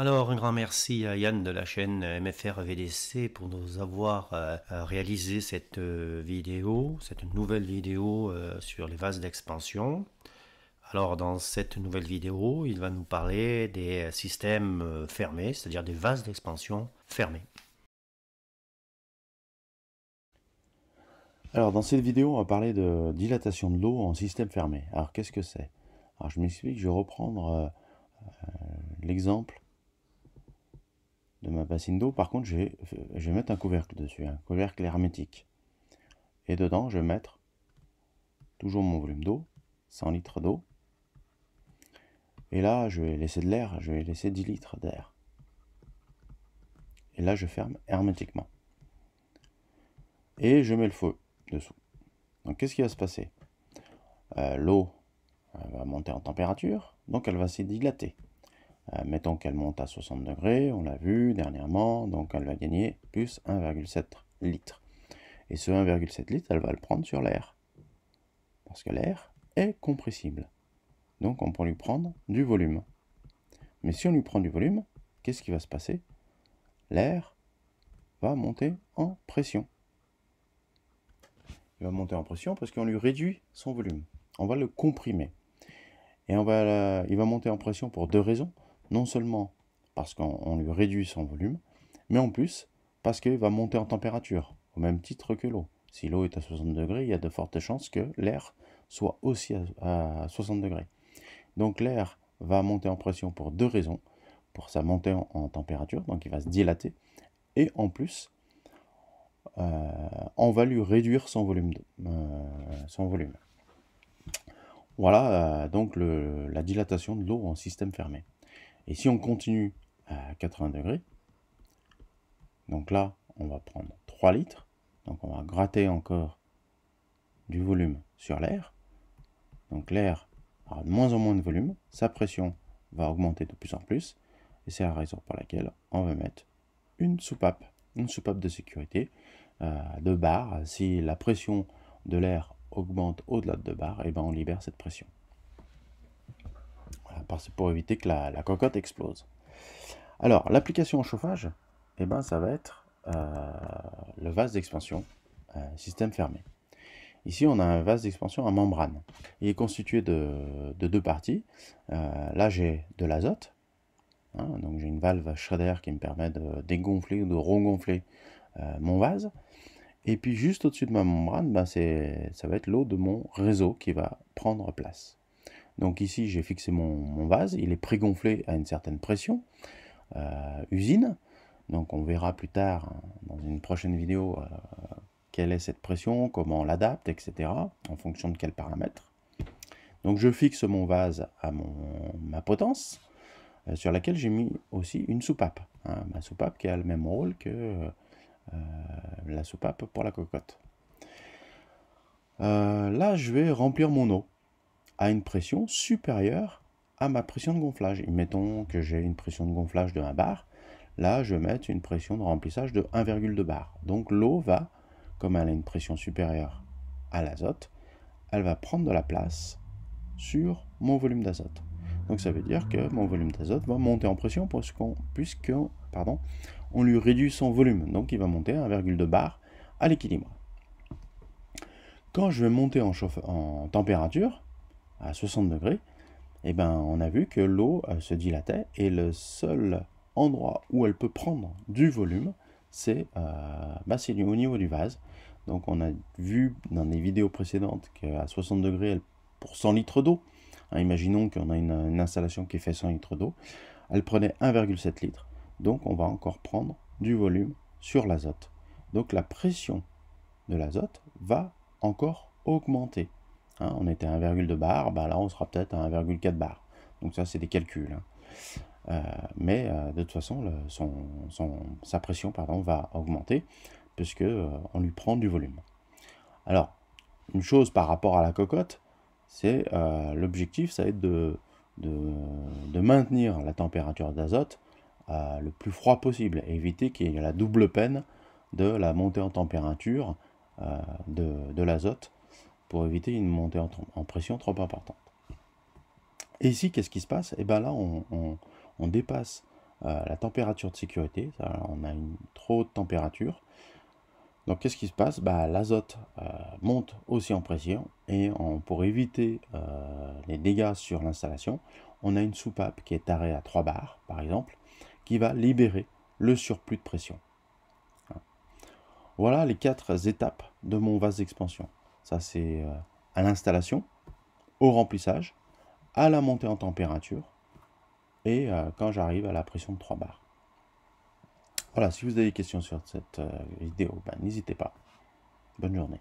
Alors, un grand merci à Yann de la chaîne MFR VDC pour nous avoir réalisé cette vidéo, cette nouvelle vidéo sur les vases d'expansion. Alors, dans cette nouvelle vidéo, il va nous parler des systèmes fermés, c'est-à-dire des vases d'expansion fermés. Alors, dans cette vidéo, on va parler de dilatation de l'eau en système fermé. Alors, qu'est-ce que c'est? Alors, je m'explique, je vais reprendre l'exemple de ma bassine d'eau. Par contre, je vais mettre un couvercle dessus, un couvercle hermétique. Et dedans, je vais mettre toujours mon volume d'eau, 100 litres d'eau. Et là, je vais laisser de l'air, je vais laisser 10 litres d'air. Et là, je ferme hermétiquement. Et je mets le feu dessous. Donc, qu'est-ce qui va se passer? L'eau va monter en température, donc elle va se dilater. Mettons qu'elle monte à 60 degrés, on l'a vu dernièrement, donc elle va gagner plus 1,7 litres. Et ce 1,7 litres, elle va le prendre sur l'air. Parce que l'air est compressible. Donc on peut lui prendre du volume. Mais si on lui prend du volume, qu'est-ce qui va se passer? L'air va monter en pression. Il va monter en pression parce qu'on lui réduit son volume. On va le comprimer. Et il va monter en pression pour deux raisons. Non seulement parce qu'on lui réduit son volume, mais en plus parce qu'il va monter en température, au même titre que l'eau. Si l'eau est à 60 degrés, il y a de fortes chances que l'air soit aussi à 60 degrés. Donc l'air va monter en pression pour deux raisons. Pour sa montée en température, donc il va se dilater, et en plus, on va lui réduire son volume. Voilà donc la dilatation de l'eau en système fermé. Et si on continue à 80 degrés, donc là, on va prendre 3 litres. Donc on va gratter encore du volume sur l'air. Donc l'air aura de moins en moins de volume, sa pression va augmenter de plus en plus. Et c'est la raison pour laquelle on va mettre une soupape de sécurité, de bar. Si la pression de l'air augmente au-delà de 2 bars, et ben on libère cette pression. Voilà, pour éviter que la cocotte explose. Alors, l'application au chauffage, eh ben, ça va être le vase d'expansion, système fermé. Ici, on a un vase d'expansion à membrane. Il est constitué de deux parties. Là, j'ai de l'azote. Donc, j'ai une valve Schrader qui me permet de dégonfler ou de regonfler mon vase. Et puis, juste au-dessus de ma membrane, ben, ça va être l'eau de mon réseau qui va prendre place. Donc ici, j'ai fixé mon vase. Il est prégonflé à une certaine pression. Usine. Donc on verra plus tard dans une prochaine vidéo quelle est cette pression, comment on l'adapte, etc. en fonction de quels paramètres. Donc je fixe mon vase à ma potence sur laquelle j'ai mis aussi une soupape. Ma soupape qui a le même rôle que la soupape pour la cocotte. Là je vais remplir mon eau à une pression supérieure à ma pression de gonflage. Mettons que j'ai une pression de gonflage de 1 bar. Là, je vais mettre une pression de remplissage de 1,2 bar. Donc l'eau va, comme elle a une pression supérieure à l'azote, elle va prendre de la place sur mon volume d'azote. Donc ça veut dire que mon volume d'azote va monter en pression on lui réduit son volume. Donc il va monter à 1,2 bar à l'équilibre. Quand je vais monter en température, à 60 degrés, eh ben, on a vu que l'eau se dilatait et le seul endroit où elle peut prendre du volume, c'est au niveau du vase. Donc on a vu dans des vidéos précédentes qu'à 60 degrés, pour 100 litres d'eau, imaginons qu'on a une installation qui fait 100 litres d'eau, elle prenait 1,7 litres. Donc on va encore prendre du volume sur l'azote. Donc la pression de l'azote va encore augmenter. On était à 1,2 bar, là on sera peut-être à 1,4 bar. Donc ça c'est des calculs. Mais de toute façon, sa pression va augmenter puisque on lui prend du volume. Alors, une chose par rapport à la cocotte, c'est l'objectif, ça va être de maintenir la température d'azote le plus froid possible et éviter qu'il y ait la double peine de la montée en température de l'azote pour éviter une montée en pression trop importante. Et ici, qu'est-ce qui se passe? Et bien là, on dépasse la température de sécurité. On a une trop haute température. Donc qu'est-ce qui se passe? L'azote monte aussi en pression et pour éviter les dégâts sur l'installation, on a une soupape qui est arrêtée à 3 bars, par exemple, qui va libérer le surplus de pression. Voilà les 4 étapes de mon vase d'expansion. Ça, c'est à l'installation, au remplissage, à la montée en température et quand j'arrive à la pression de 3 bars. Voilà, si vous avez des questions sur cette vidéo, n'hésitez pas. Bonne journée.